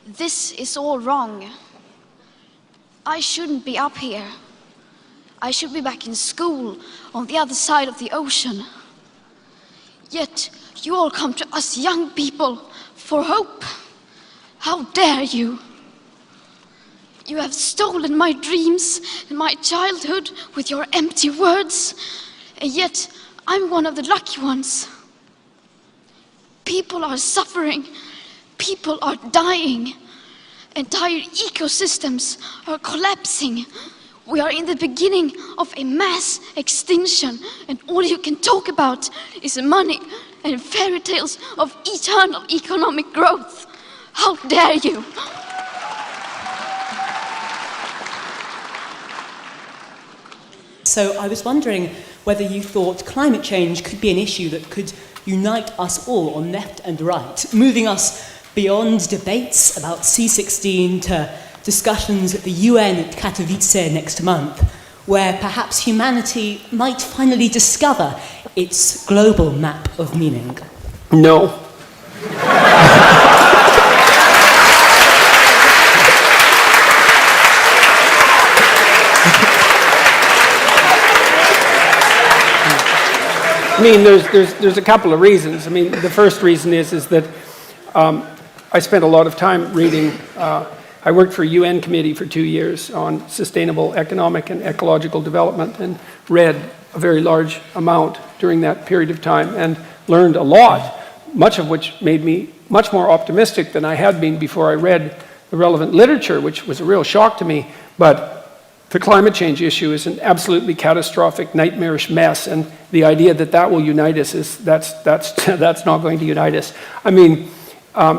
This is all wrong. I shouldn't be up here. I should be back in school on the other side of the ocean. Yet you all come to us young people for hope. How dare you? You have stolen my dreams and my childhood with your empty words, and yet I'm one of the lucky ones. People are suffering. People are dying. Entire ecosystems are collapsing. We are in the beginning of a mass extinction, and all you can talk about is money and fairy tales of eternal economic growth. How dare you? So I was wondering whether you thought climate change could be an issue that could unite us all on left and right, moving us beyond debates about C16 to discussions at the UN at Katowice next month, where perhaps humanity might finally discover its global map of meaning. No. I mean, there's a couple of reasons. I mean, the first reason is that I spent a lot of time reading. I worked for a UN committee for 2 years on sustainable economic and ecological development, and read a very large amount during that period of time and learned a lot, much of which made me much more optimistic than I had been before I read the relevant literature, which was a real shock to me. But the climate change issue is an absolutely catastrophic, nightmarish mess, and the idea that that will unite us that's not going to unite us. I mean,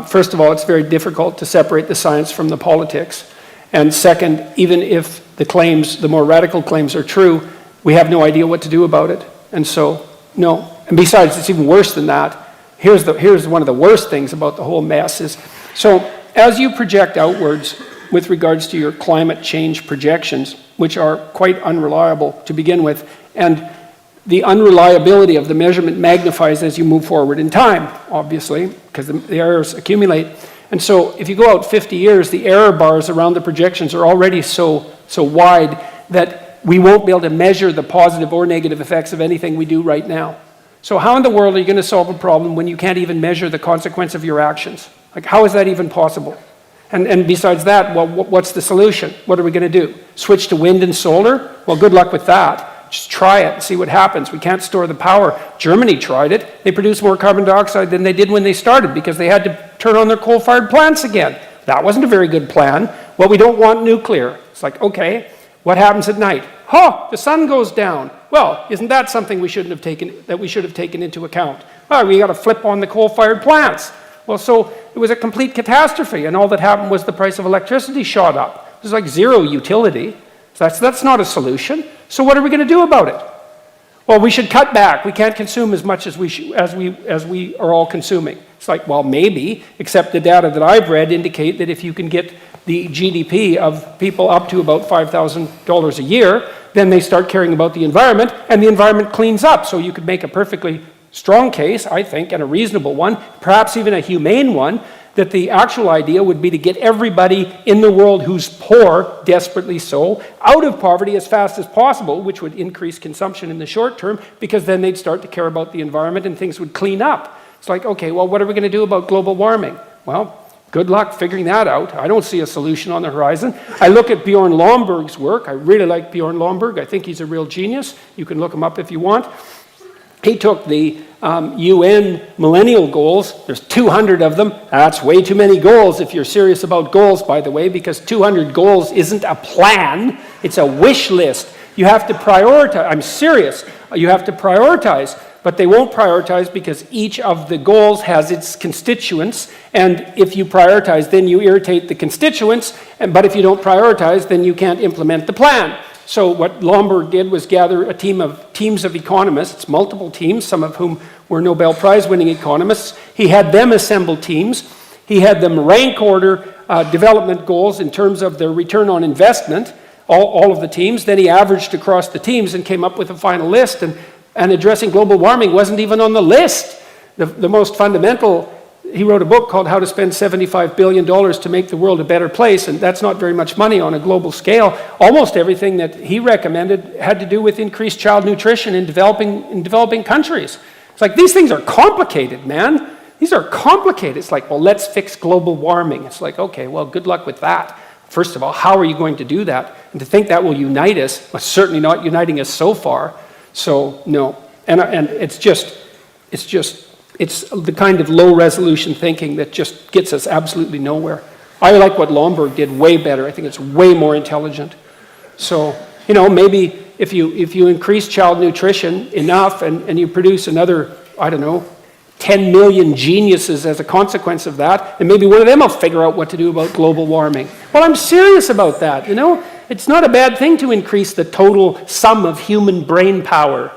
first of all, it's very difficult to separate the science from the politics. And second, even if the claims, the more radical claims are true, we have no idea what to do about it. And so, no. And besides, it's even worse than that. Here's one of the worst things about the whole mess is, so as you project outwards with regards to your climate change projections, which are quite unreliable to begin with, and the unreliability of the measurement magnifies as you move forward in time, obviously, because the errors accumulate. And so if you go out 50 years, the error bars around the projections are already so wide that we won't be able to measure the positive or negative effects of anything we do right now. So how in the world are you going to solve a problem when you can't even measure the consequence of your actions? Like, how is that even possible? And besides that, well, what's the solution? What are we going to do? Switch to wind and solar? Well, good luck with that. Just try it and see what happens. We can't store the power. Germany tried it. They produced more carbon dioxide than they did when they started because they had to turn on their coal-fired plants again. That wasn't a very good plan. Well, we don't want nuclear. It's like, okay, what happens at night? The sun goes down. Well, isn't that something we should have taken into account? Well, we got to flip on the coal-fired plants. Well, so it was a complete catastrophe, and all that happened was the price of electricity shot up. It was like zero utility. So that's not a solution. So what are we going to do about it? Well, we should cut back. We can't consume as much as we are all consuming. It's like, well, maybe, except the data that I've read indicate that if you can get the GDP of people up to about $5,000 a year, then they start caring about the environment, and the environment cleans up. So you could make a perfectly strong case, I think, and a reasonable one, perhaps even a humane one, that the actual idea would be to get everybody in the world who's poor, desperately so, out of poverty as fast as possible, which would increase consumption in the short term, because then they'd start to care about the environment and things would clean up. It's like, okay, well, what are we going to do about global warming? Well, good luck figuring that out. I don't see a solution on the horizon. I look at Bjorn Lomborg's work. I really like Bjorn Lomborg. I think he's a real genius. You can look him up if you want. He took the UN millennial goals. There's 200 of them. That's way too many goals if you're serious about goals, by the way, because 200 goals isn't a plan. It's a wish list. You have to prioritize. I'm serious. You have to prioritize. But they won't prioritize because each of the goals has its constituents. And if you prioritize, then you irritate the constituents. But if you don't prioritize, then you can't implement the plan. So what Lomborg did was gather a teams of economists, multiple teams, some of whom were Nobel Prize-winning economists. He had them assemble teams. He had them rank order development goals in terms of their return on investment, all of the teams. Then he averaged across the teams and came up with a final list. And addressing global warming wasn't even on the list. The most fundamental he wrote a book called How to Spend $75 Billion to Make the World a Better Place, and that's not very much money on a global scale. Almost everything that he recommended had to do with increased child nutrition in developing countries. It's like, these things are complicated, man. These are complicated. It's like, well, let's fix global warming. It's like, okay, well, good luck with that. First of all, how are you going to do that? And to think that will unite us, well, certainly not uniting us so far. So, no. And it's the kind of low-resolution thinking that just gets us absolutely nowhere. I like what Lomborg did way better. I think it's way more intelligent. So, you know, maybe if you increase child nutrition enough and you produce another, I don't know, 10 million geniuses as a consequence of that, and maybe one of them will figure out what to do about global warming. Well, I'm serious about that, you know? It's not a bad thing to increase the total sum of human brain power,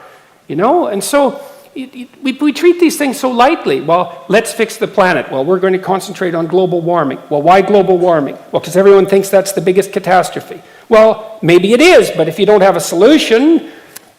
you know? And so we treat these things so lightly. Well, let's fix the planet. Well, we're going to concentrate on global warming. Well, why global warming? Well, because everyone thinks that's the biggest catastrophe. Well, maybe it is, but if you don't have a solution,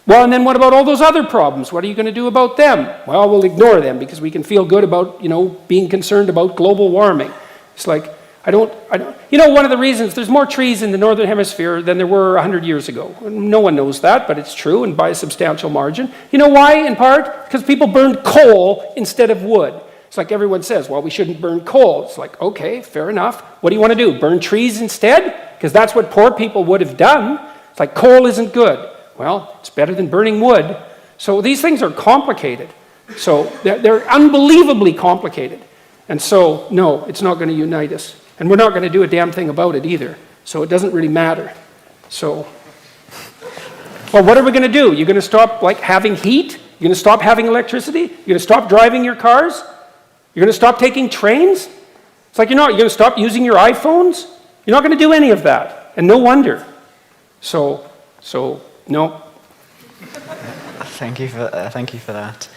well, and then what about all those other problems? What are you going to do about them? Well, we'll ignore them because we can feel good about, you know, being concerned about global warming. It's like, you know, one of the reasons there's more trees in the northern hemisphere than there were 100 years ago. No one knows that, but it's true, and by a substantial margin. You know why, in part? Because people burned coal instead of wood. It's like everyone says, well, we shouldn't burn coal. It's like, okay, fair enough. What do you want to do? Burn trees instead? Because that's what poor people would have done. It's like, coal isn't good. Well, it's better than burning wood. So these things are complicated. So they're unbelievably complicated. And so, no, it's not going to unite us. And we're not going to do a damn thing about it either. So it doesn't really matter. So, well, what are we going to do? You're going to stop, like, having heat? You're going to stop having electricity? You're going to stop driving your cars? You're going to stop taking trains? It's like you're not. You're going to stop using your iPhones? You're not going to do any of that. And no wonder. So no. Thank you for that.